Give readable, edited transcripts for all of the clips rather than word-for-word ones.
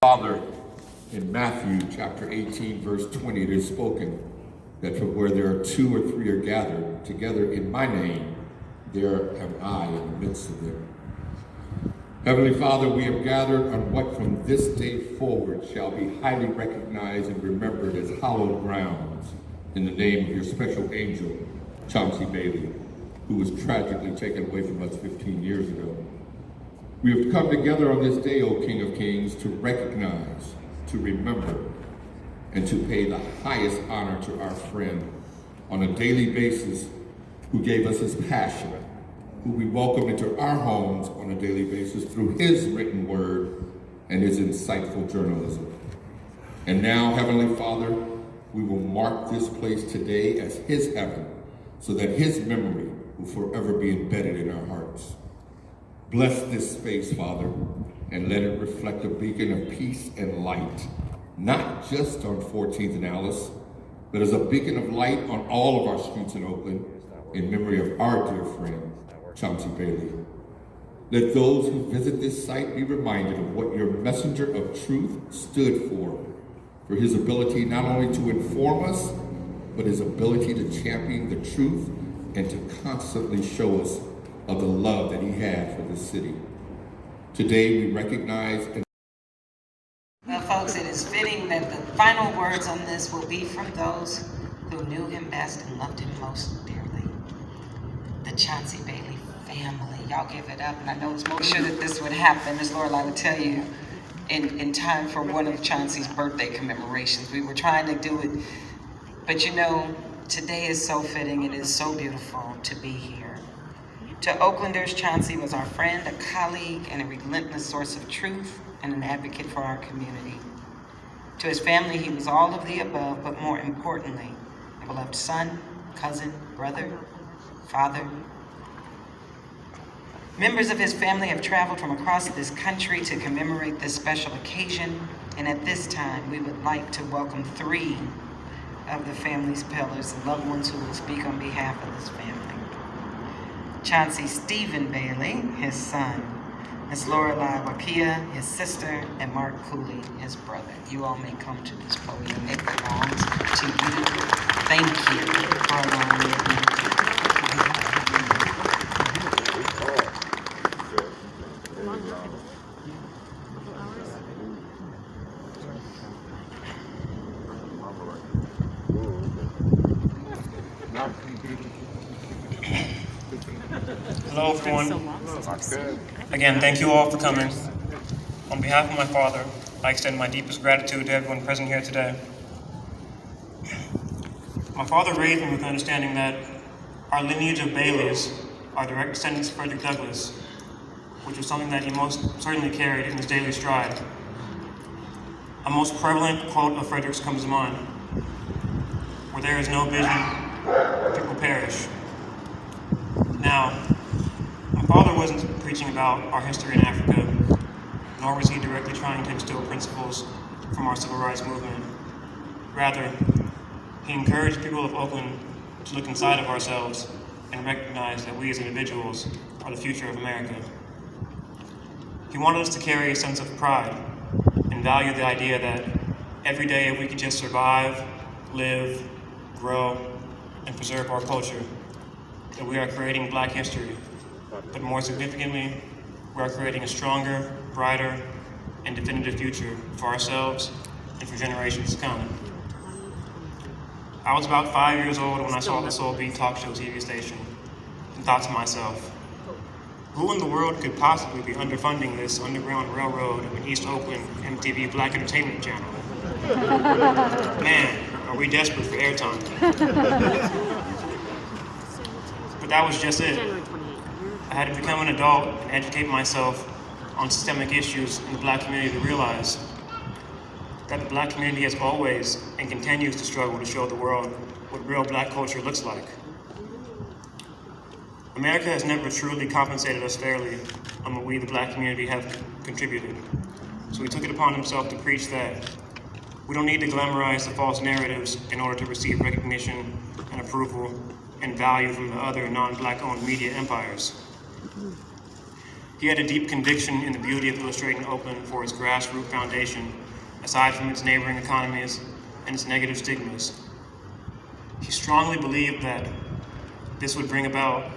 Father, in Matthew chapter 18, verse 20, it is spoken that from where there are 2 or 3 are gathered together in my name, there am I in the midst of them. Heavenly Father, we have gathered on what from this day forward shall be highly recognized and remembered as hallowed grounds in the name of your special angel, Chauncey Bailey, who was tragically taken away from us 15 years ago. We have come together on this day, O King of Kings, to recognize, to remember, and to pay the highest honor to our friend on a daily basis who gave us his passion, who we welcome into our homes on a daily basis through his written word and his insightful journalism. And now, Heavenly Father, we will mark this place today as his heaven so that his memory will forever be embedded in our hearts. Bless this space, Father, and let it reflect a beacon of peace and light, not just on 14th and Alice, but as a beacon of light on all of our streets in Oakland in memory of our dear friend, Chauncey Bailey. Let those who visit this site be reminded of what your messenger of truth stood for his ability not only to inform us, but his ability to champion the truth and to constantly show us of the love that he had for this city. Today we recognize and well, folks, it is fitting that the final words on this will be from those who knew him best and loved him most dearly. The Chauncey Bailey family. Y'all give it up, and I know it's more sure that this would happen, as Lorelai would tell you, in time for one of Chauncey's birthday commemorations. We were trying to do it, but you know, today is so fitting. It is so beautiful to be here. To Oaklanders, Chauncey was our friend, a colleague, and a relentless source of truth and an advocate for our community. To his family, he was all of the above, but more importantly, a beloved son, cousin, brother, father. Members of his family have traveled from across this country to commemorate this special occasion, and at this time, we would like to welcome 3 of the family's pillars, the loved ones who will speak on behalf of this family. Chauncey Stephen Bailey, his son, Miss Lorelai Wakia, his sister, and Mark Cooley, his brother. You all may come to this podium. It belongs to you. Thank you for allowing me. Hello, everyone. Again, thank you all for coming. On behalf of my father, I extend my deepest gratitude to everyone present here today. My father raised me with the understanding that our lineage of Baileys are direct descendants of Frederick Douglass, which was something that he most certainly carried in his daily stride. A most prevalent quote of Frederick's comes to mind: "Where there is no vision, people perish." Now, my father wasn't preaching about our history in Africa, nor was he directly trying to instill principles from our civil rights movement. Rather, he encouraged people of Oakland to look inside of ourselves and recognize that we as individuals are the future of America. He wanted us to carry a sense of pride and value the idea that every day if we could just survive, live, grow, and preserve our culture, that we are creating Black history, but more significantly, we are creating a stronger, brighter, and definitive future for ourselves and for generations to come. I was about 5 years old when I saw the Soul Beat talk show TV station and thought to myself, who in the world could possibly be underfunding this Underground Railroad in East Oakland MTV Black Entertainment Channel? Man, are we desperate for airtime. But that was just it. I had to become an adult and educate myself on systemic issues in the Black community to realize that the Black community has always and continues to struggle to show the world what real Black culture looks like. America has never truly compensated us fairly on what we, the Black community, have contributed. So he took it upon himself to preach that we don't need to glamorize the false narratives in order to receive recognition and approval and value from the other non-Black owned media empires. He had a deep conviction in the beauty of illustrating Oakland for its grassroots foundation, aside from its neighboring economies and its negative stigmas. He strongly believed that this would bring about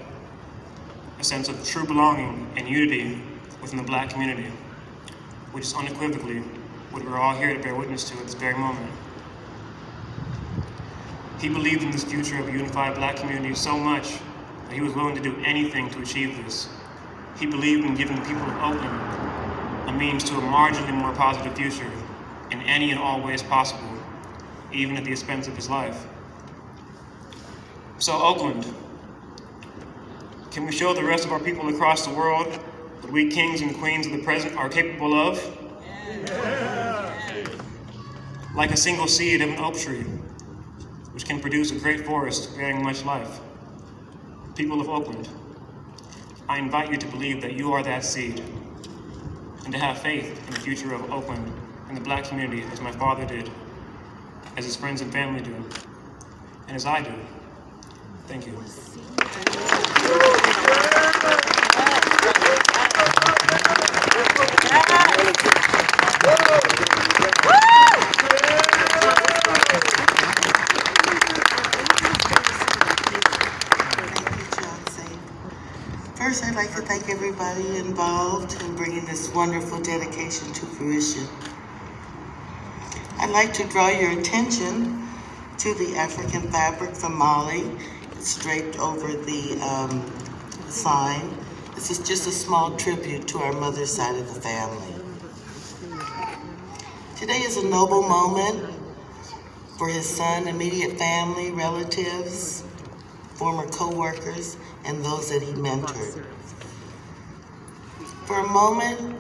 a sense of true belonging and unity within the Black community, which is unequivocally what we're all here to bear witness to at this very moment. He believed in this future of a unified Black community so much that he was willing to do anything to achieve this. He believed in giving the people of Oakland a means to a marginally more positive future in any and all ways possible, even at the expense of his life. So Oakland, can we show the rest of our people across the world what we kings and queens of the present are capable of? Like a single seed of an oak tree, which can produce a great forest bearing much life. People of Oakland, I invite you to believe that you are that seed, and to have faith in the future of Oakland and the Black community as my father did, as his friends and family do, and as I do. Thank you. First, I'd like to thank everybody involved in bringing this wonderful dedication to fruition. I'd like to draw your attention to the African fabric from Mali. It's draped over the sign. This is just a small tribute to our mother's side of the family. Today is a noble moment for his son, immediate family, relatives, former co-workers, and those that he mentored. For a moment,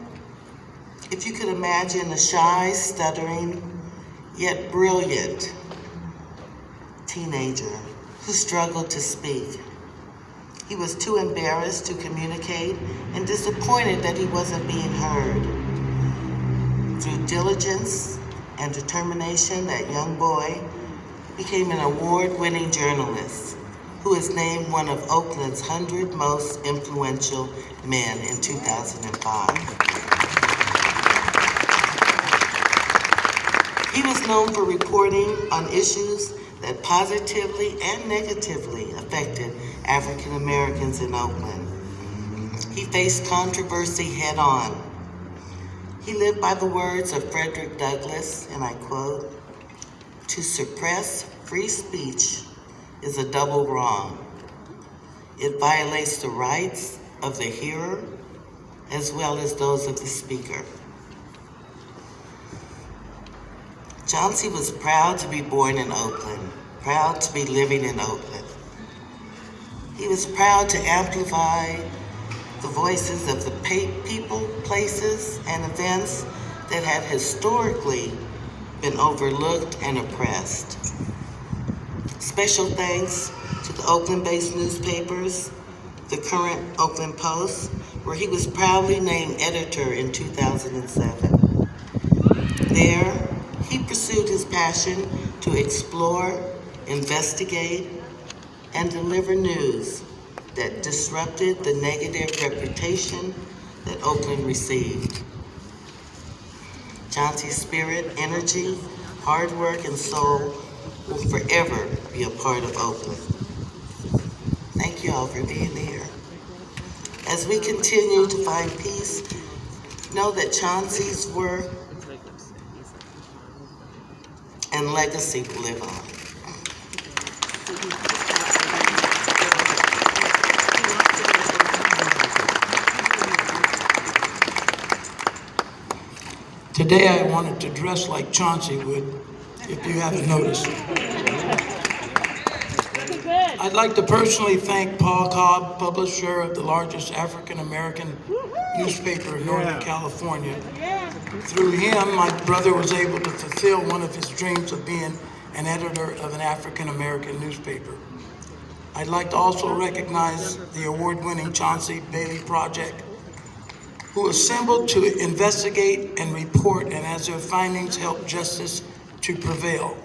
if you could imagine a shy, stuttering, yet brilliant teenager who struggled to speak. He was too embarrassed to communicate and disappointed that he wasn't being heard. Through diligence and determination, that young boy became an award-winning journalist who is named one of Oakland's 100 most influential men in 2005. He was known for reporting on issues that positively and negatively affected African Americans in Oakland. He faced controversy head-on. He lived by the words of Frederick Douglass, and I quote, "To suppress free speech is a double wrong. It violates the rights of the hearer as well as those of the speaker." Chauncey was proud to be born in Oakland, proud to be living in Oakland. He was proud to amplify the voices of the people, places, and events that had historically been overlooked and oppressed. Special thanks to the Oakland-based newspapers, the Current Oakland Post, where he was proudly named editor in 2007. There, he pursued his passion to explore, investigate, and deliver news that disrupted the negative reputation that Oakland received. Chauncey's spirit, energy, hard work, and soul will forever be a part of Oakland. Thank you all for being here. As we continue to find peace, know that Chauncey's work and legacy will live on. Today I wanted to dress like Chauncey would, if you haven't noticed. I'd like to personally thank Paul Cobb, publisher of the largest African-American newspaper in Northern California. Through him, my brother was able to fulfill one of his dreams of being an editor of an African-American newspaper. I'd like to also recognize the award-winning Chauncey Bailey Project, who assembled to investigate and report, and as their findings help justice to prevail.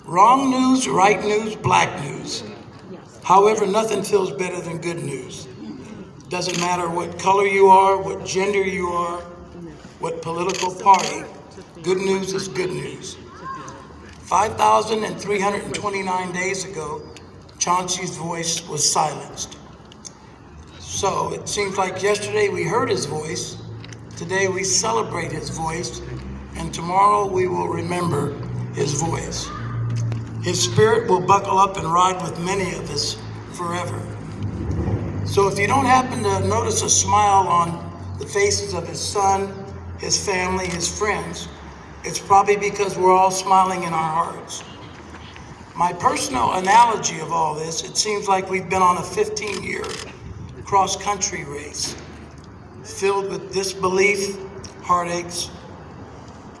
Wrong news, right news, black news. However, nothing feels better than good news. Doesn't matter what color you are, what gender you are, what political party, good news is good news. 5,329 days ago, Chauncey's voice was silenced. So it seems like yesterday we heard his voice, today we celebrate his voice, and tomorrow we will remember his voice. His spirit will buckle up and ride with many of us forever. So if you don't happen to notice a smile on the faces of his son, his family, his friends, it's probably because we're all smiling in our hearts. My personal analogy of all this, it seems like we've been on a 15-year cross-country race filled with disbelief, heartaches,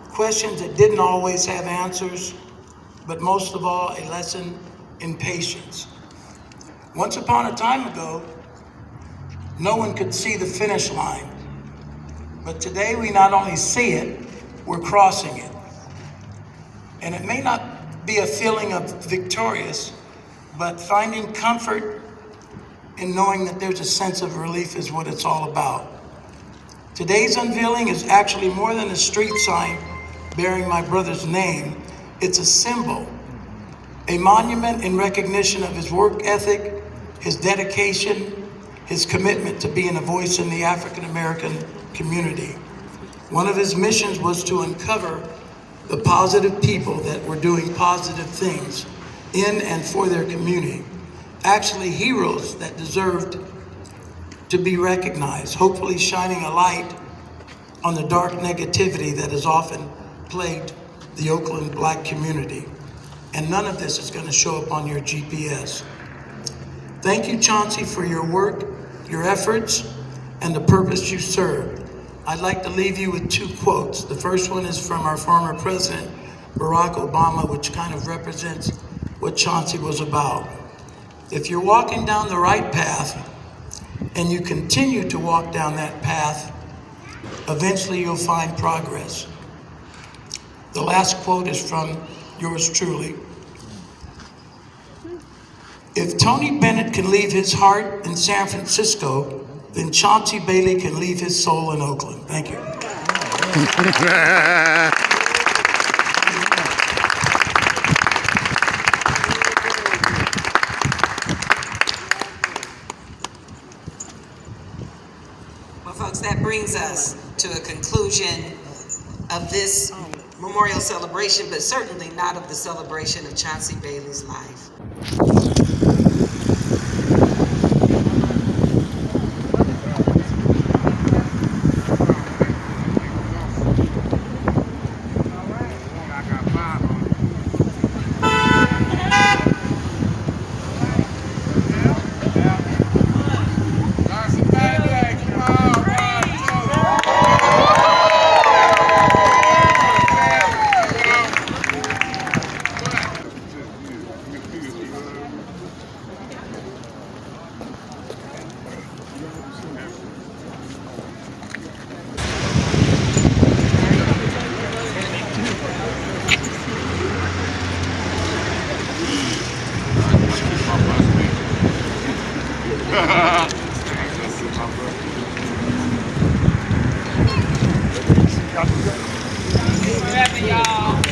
questions that didn't always have answers, but most of all, a lesson in patience. Once upon a time ago, no one could see the finish line, but today we not only see it, we're crossing it. And it may not be a feeling of victorious, but finding comfort in knowing that there's a sense of relief is what it's all about. Today's unveiling is actually more than a street sign bearing my brother's name. It's a symbol, a monument in recognition of his work ethic, his dedication, his commitment to being a voice in the African American community. One of his missions was to uncover the positive people that were doing positive things in and for their community. Actually, heroes that deserved to be recognized, hopefully shining a light on the dark negativity that has often plagued the Oakland Black community. And none of this is going to show up on your GPS. Thank you, Chauncey, for your work, your efforts, and the purpose you serve. I'd like to leave you with two quotes. The first one is from our former president, Barack Obama, which kind of represents what Chauncey was about. If you're walking down the right path and you continue to walk down that path, eventually you'll find progress. The last quote is from yours truly. If Tony Bennett can leave his heart in San Francisco, then Chauncey Bailey can leave his soul in Oakland. Thank you. Well, folks, that brings us to a conclusion of this memorial celebration, but certainly not of the celebration of Chauncey Bailey's life. Happy, y'all.